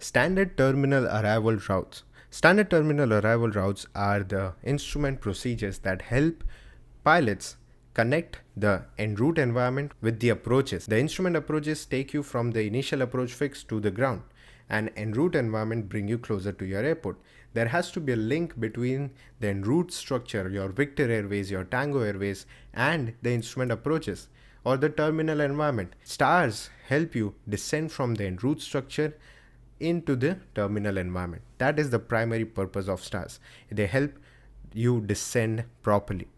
Standard terminal arrival routes. Standard terminal arrival routes are the instrument procedures that help pilots connect the en route environment with the approaches. The instrument approaches take you from the initial approach fix to the ground, and en route environment bring you closer to your airport. There has to be a link between the en route structure, your Victor Airways, your Tango Airways, and the instrument approaches or the terminal environment. Stars help you descend from the en route structure into the terminal environment. That is the primary purpose of stars. They help you descend properly.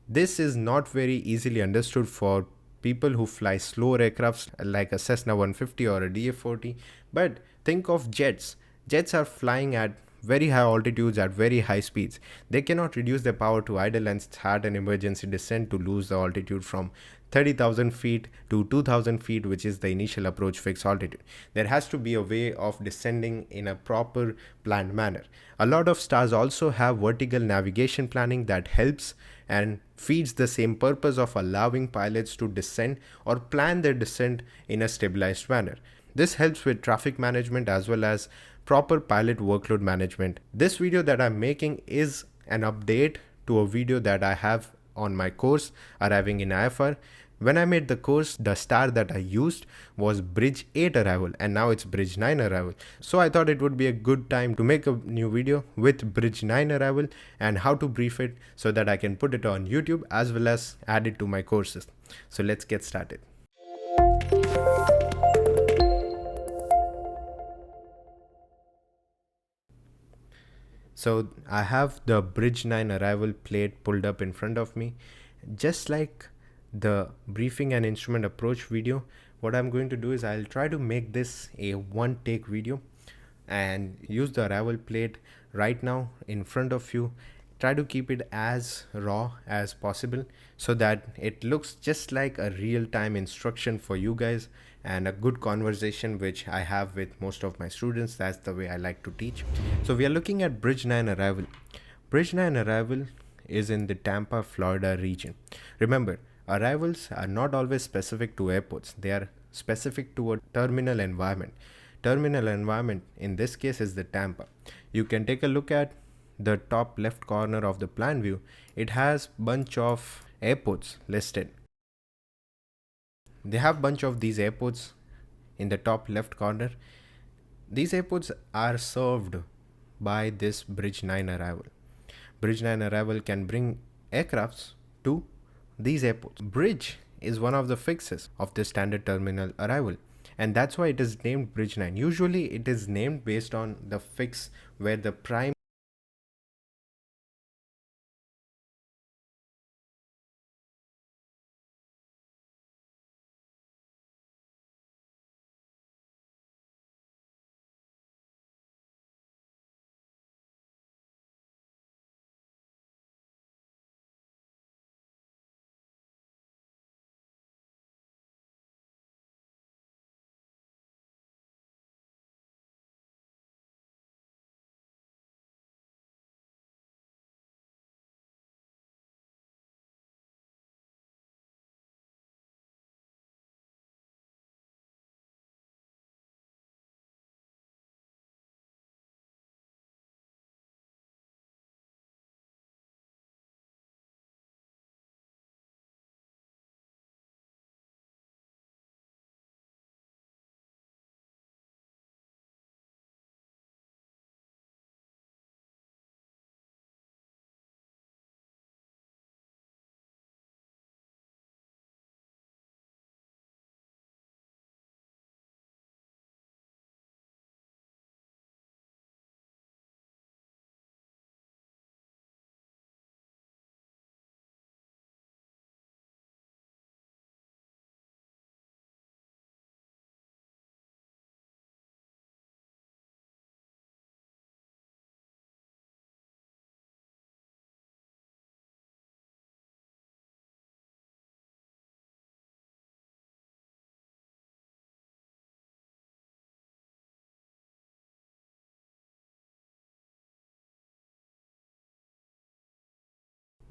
This is not very easily understood for people who fly slower aircrafts like a Cessna 150 or a DF40, but think of jets. Jets are flying at very high altitudes at very high speeds. They cannot reduce their power to idle and start an emergency descent to lose the altitude from 30,000 feet to 2,000 feet, which is the initial approach fixed altitude. There has to be a way of descending in a proper planned manner. A lot of stars also have vertical navigation planning that helps and feeds the same purpose of allowing pilots to descend or plan their descent in a stabilized manner. This helps with traffic management as well as proper pilot workload management. This video that I'm making is an update to a video that I have on my course arriving in IFR. When I made the course, the star that I used was Bridge 8 arrival and now it's Bridge 9 arrival. So I thought it would be a good time to make a new video with Bridge 9 arrival and how to brief it so that I can put it on YouTube as well as add it to my courses. So let's get started. So I have the Bridge 9 arrival plate pulled up in front of me. Just like the briefing and instrument approach video, what I'm going to do is I'll try to make this a one take video and use the arrival plate right now in front of you. Try to keep it as raw as possible so that it looks just like a real-time instruction for you guys and a good conversation which I have with most of my students. That's the way I like to teach. So we are looking at Bridge 9 arrival. Bridge 9 arrival is in the Tampa, Florida region. Remember, arrivals are not always specific to airports. They are specific to a terminal environment. Terminal environment in this case is the Tampa. You can take a look at the top left corner of the plan view. It has bunch of airports listed. They have bunch of these airports in the top left corner. These airports are served by this Bridge 9 arrival. Bridge 9 arrival can bring aircrafts to these airports. Bridge is one of the fixes of the standard terminal arrival, and that's why it is named Bridge 9. Usually it is named based on the fix where the prime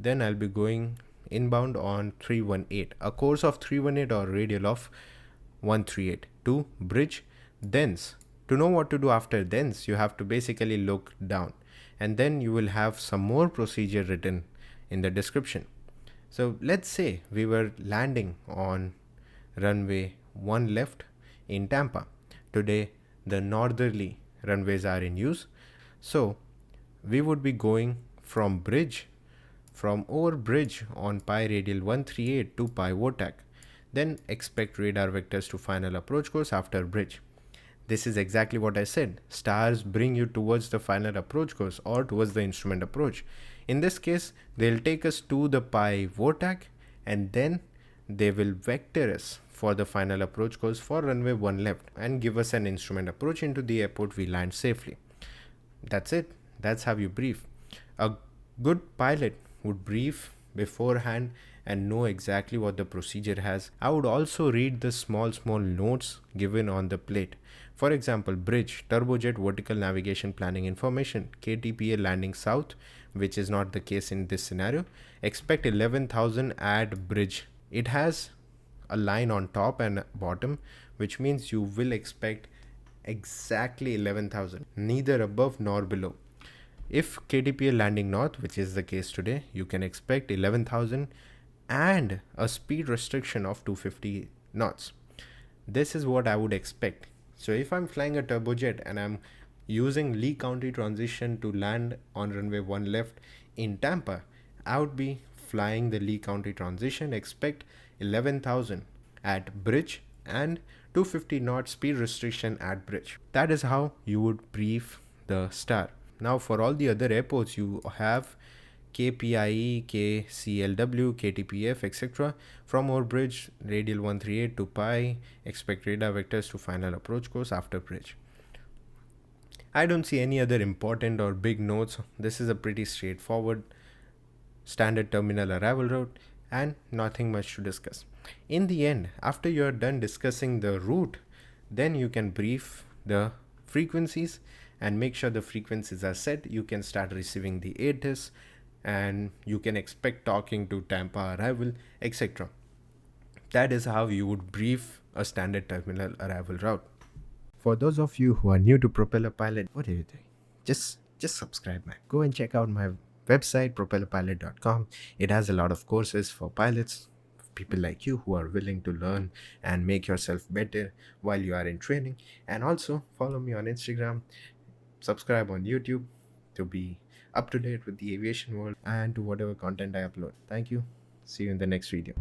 then I'll be going inbound on 318, a course of 318 or radial of 138 to Bridge, thence To know what to do after thence, you have to basically look down, and then you will have some more procedure written in the description. So let's say we were landing on runway 1 left in Tampa. Today, the northerly runways are in use. So we would be going from over bridge on pi radial 138 to pi VOTAC. Then expect radar vectors to final approach course after bridge. This is exactly what I said. Stars bring you towards the final approach course or towards the instrument approach. In this case, they'll take us to the pi VOTAC and then they will vector us for the final approach course for runway 1 left and give us an instrument approach into the airport we land safely. That's it. That's how you brief. A good pilot would brief beforehand and know exactly what the procedure has. I would also read the small notes given on the plate. For example, bridge, turbojet vertical navigation planning information, KTPA landing south, which is not the case in this scenario. Expect 11,000 at bridge. It has a line on top and bottom, which means you will expect exactly 11,000, neither above nor below. If KTPA landing north, which is the case today, you can expect 11,000 and a speed restriction of 250 knots. This is what I would expect. So if I'm flying a turbojet and I'm using Lee County transition to land on runway 1 left in Tampa, I would be flying the Lee County transition, expect 11,000 at bridge and 250 knot speed restriction at bridge. That is how you would brief the star. Now for all the other airports, you have KPIE, KCLW, KTPF, etc. From overbridge, radial 138 to pi, expect radar vectors to final approach course after bridge. I don't see any other important or big notes. This is a pretty straightforward standard terminal arrival route and nothing much to discuss. In the end, after you're done discussing the route, then you can brief the frequencies and make sure the frequencies are set. You can start receiving the ATIS and you can expect talking to Tampa arrival, etc. That is how you would brief a standard terminal arrival route. For those of you who are new to PropelAPilot, what are you doing? Just subscribe, man. Go and check out my website, PropelAPilot.com. It has a lot of courses for pilots, people like you who are willing to learn and make yourself better while you are in training. And also follow me on Instagram, subscribe on YouTube to be up to date with the aviation world and to whatever content I upload. Thank you. See you in the next video.